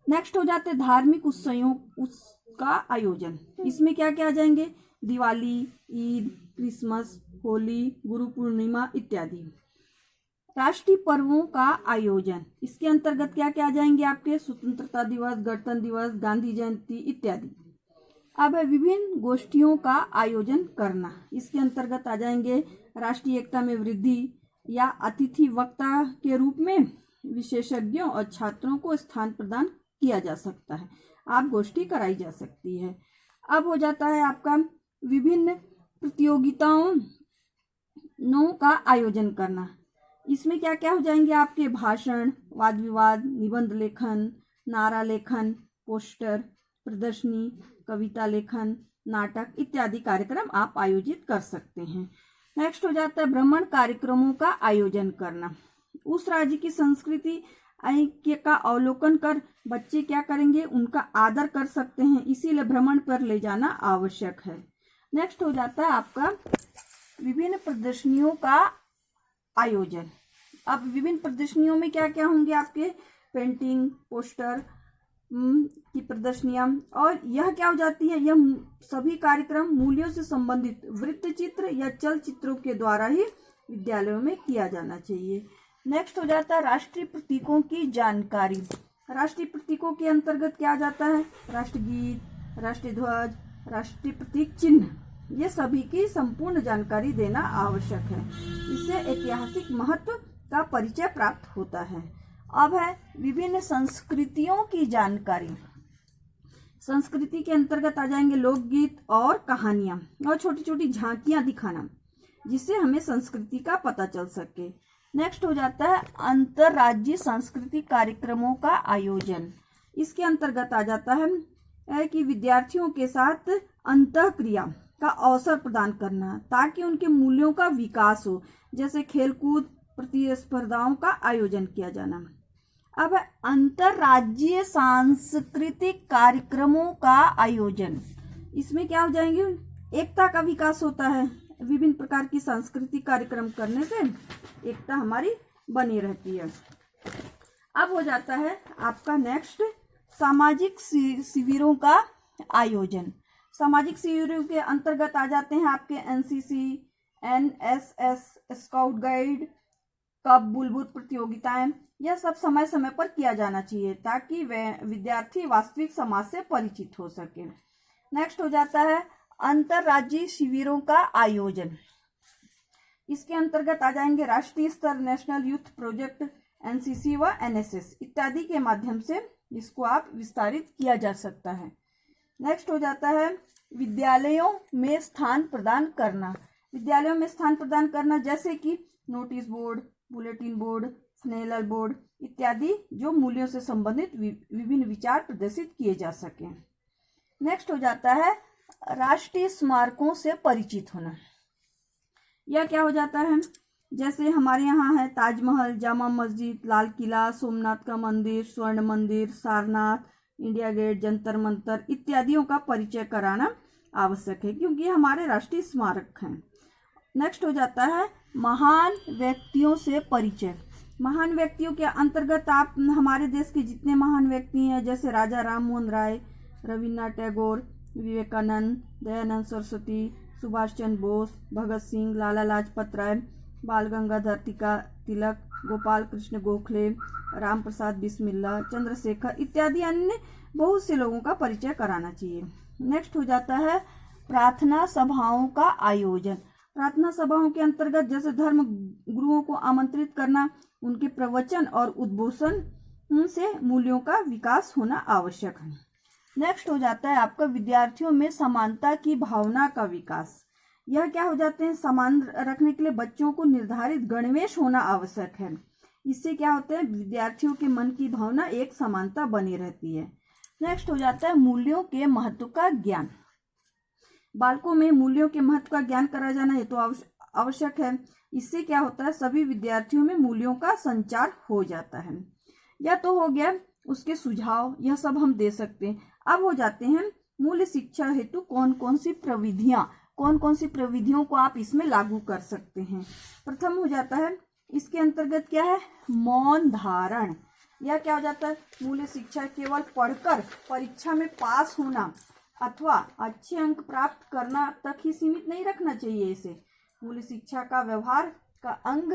Next हो जाते हैं धार्मिक उत्सवों उसका आयोजन। इसमें क्या क्या आ जाएंगे? दिवाली, ईद, क्रिसमस, होली, गुरु पूर्णिमा इत्यादि। राष्ट्रीय पर्वों का आयोजन, इसके अंतर्गत क्या क्या आ जाएंगे आपके? स्वतंत्रता दिवस, गणतंत्र दिवस, गांधी जयंती इत्यादि। अब है विभिन्न गोष्ठियों का आयोजन करना। इसके अंतर्गत आ जाएंगे राष्ट्रीय एकता में वृद्धि या अतिथि वक्ता के रूप में विशेषज्ञों और छात्रों को स्थान प्रदान किया जा सकता है। आप गोष्ठी कराई जा सकती है। अब हो जाता है आपका विभिन्न प्रतियोगिताओं का आयोजन करना। इसमें क्या क्या हो जाएंगे आपके? भाषण, वाद विवाद, निबंध लेखन, नारा लेखन, पोस्टर, प्रदर्शनी, कविता लेखन, नाटक इत्यादि कार्यक्रम आप आयोजित कर सकते हैं। नेक्स्ट हो जाता है भ्रमण कार्यक्रमों का आयोजन करना। उस राज्य की संस्कृति का अवलोकन कर बच्चे क्या करेंगे? उनका आदर कर सकते हैं, इसीलिए भ्रमण पर ले जाना आवश्यक है। नेक्स्ट हो जाता है आपका विभिन्न प्रदर्शनियों का आयोजन। अब विभिन्न प्रदर्शनियों में क्या क्या होंगे आपके? पेंटिंग, पोस्टर की प्रदर्शनियां, और यह क्या हो जाती है? यह सभी कार्यक्रम मूल्यों से संबंधित वृत्त चित्र या चलचित्रों के द्वारा ही विद्यालयों में किया जाना चाहिए। नेक्स्ट हो जाता है राष्ट्रीय प्रतीकों की जानकारी। राष्ट्रीय प्रतीकों के अंतर्गत क्या आ जाता है? राष्ट्रगीत, राष्ट्रीय ध्वज, राष्ट्रीय प्रतीक चिन्ह, ये सभी की संपूर्ण जानकारी देना आवश्यक है। इससे ऐतिहासिक महत्व का परिचय प्राप्त होता है। अब है विभिन्न संस्कृतियों की जानकारी। संस्कृति के अंतर्गत आ जाएंगे लोकगीत और कहानियां और छोटी छोटी झांकियां दिखाना, जिससे हमें संस्कृति का पता चल सके। नेक्स्ट हो जाता है अंतरराज्यीय सांस्कृतिक कार्यक्रमों का आयोजन। इसके अंतर्गत आ जाता है कि विद्यार्थियों के साथ अंतःक्रिया का अवसर प्रदान करना, ताकि उनके मूल्यों का विकास हो, जैसे खेलकूद प्रतिस्पर्धाओं का आयोजन किया जाना। अब अंतरराज्यीय सांस्कृतिक कार्यक्रमों का आयोजन। इसमें क्या हो जाएंगे? एकता का विकास होता है। विभिन्न प्रकार की सांस्कृतिक कार्यक्रम करने से एकता हमारी बनी रहती है। अब हो जाता है आपका नेक्स्ट सामाजिक शिविरों का आयोजन। सामाजिक शिविरों के अंतर्गत आ जाते हैं आपके NCC, NSS, scout guide, cup बुलबुल प्रतियोगिताएं। यह सब समय समय पर किया जाना चाहिए, ताकि वह विद्यार्थी वास्तविक समाज से परिचित हो सके। नेक्स्ट हो जाता है अंतरराज्यीय शिविरों का आयोजन। इसके अंतर्गत आ जाएंगे राष्ट्रीय स्तर नेशनल यूथ प्रोजेक्ट, एनसीसी व एनएसएस इत्यादि के माध्यम से इसको आप विस्तारित किया जा सकता है। नेक्स्ट हो जाता है विद्यालयों में स्थान प्रदान करना। विद्यालयों में स्थान प्रदान करना जैसे कि notice board, bulletin board, flannel board इत्यादि, जो मूल्यों से संबंधित विभिन्न विचार प्रदर्शित किए जा सकें। नेक्स्ट हो जाता है राष्ट्रीय स्मारकों से परिचित होना। यह क्या हो जाता है? जैसे हमारे यहाँ है ताजमहल, जामा मस्जिद, लाल किला, सोमनाथ का मंदिर, स्वर्ण मंदिर, सारनाथ, इंडिया गेट, जंतर मंतर इत्यादियों का परिचय कराना आवश्यक है, क्योंकि हमारे राष्ट्रीय स्मारक हैं। नेक्स्ट हो जाता है महान व्यक्तियों से परिचय। महान व्यक्तियों के अंतर्गत आप हमारे देश के जितने महान व्यक्ति हैं, जैसे राजा राम मोहन राय, रविन्द्रनाथ टैगोर, विवेकानंद, दयानंद सरस्वती, सुभाष चंद्र बोस, भगत सिंह, लाला लाजपत राय, बाल गंगाधर तिलक, गोपाल कृष्ण गोखले, राम प्रसाद बिस्मिल्ला, चंद्रशेखर इत्यादि अन्य बहुत से लोगों का परिचय कराना चाहिए। नेक्स्ट हो जाता है प्रार्थना सभाओं का आयोजन। प्रार्थना सभाओं के अंतर्गत जैसे धर्म गुरुओं को आमंत्रित करना, उनके प्रवचन और उद्बोधन से मूल्यों का विकास होना आवश्यक है। नेक्स्ट हो जाता है आपका विद्यार्थियों में समानता की भावना का विकास। यह क्या हो जाते हैं? समान रखने के लिए बच्चों को निर्धारित गणवेश होना आवश्यक है। इससे क्या होता है? विद्यार्थियों के मन की भावना एक समानता बनी रहती है। नेक्स्ट हो जाता है मूल्यों के महत्व का ज्ञान। बालकों में मूल्यों के महत्व का ज्ञान कराया जाना ये तो आवश्यक है। इससे क्या होता है? सभी विद्यार्थियों में मूल्यों का संचार हो जाता है। यह तो हो गया उसके सुझाव, यह सब हम दे सकते हैं। अब हो जाते हैं मूल्य शिक्षा हेतु कौन कौन सी प्रविधियों को आप इसमें लागू कर सकते हैं। प्रथम हो जाता है इसके अंतर्गत क्या है? मौन धारण। यह क्या हो जाता है, मूल्य शिक्षा केवल पढ़कर परीक्षा में पास होना अथवा अच्छे अंक प्राप्त करना तक ही सीमित नहीं रखना चाहिए। इसे मूल्य शिक्षा का व्यवहार का अंग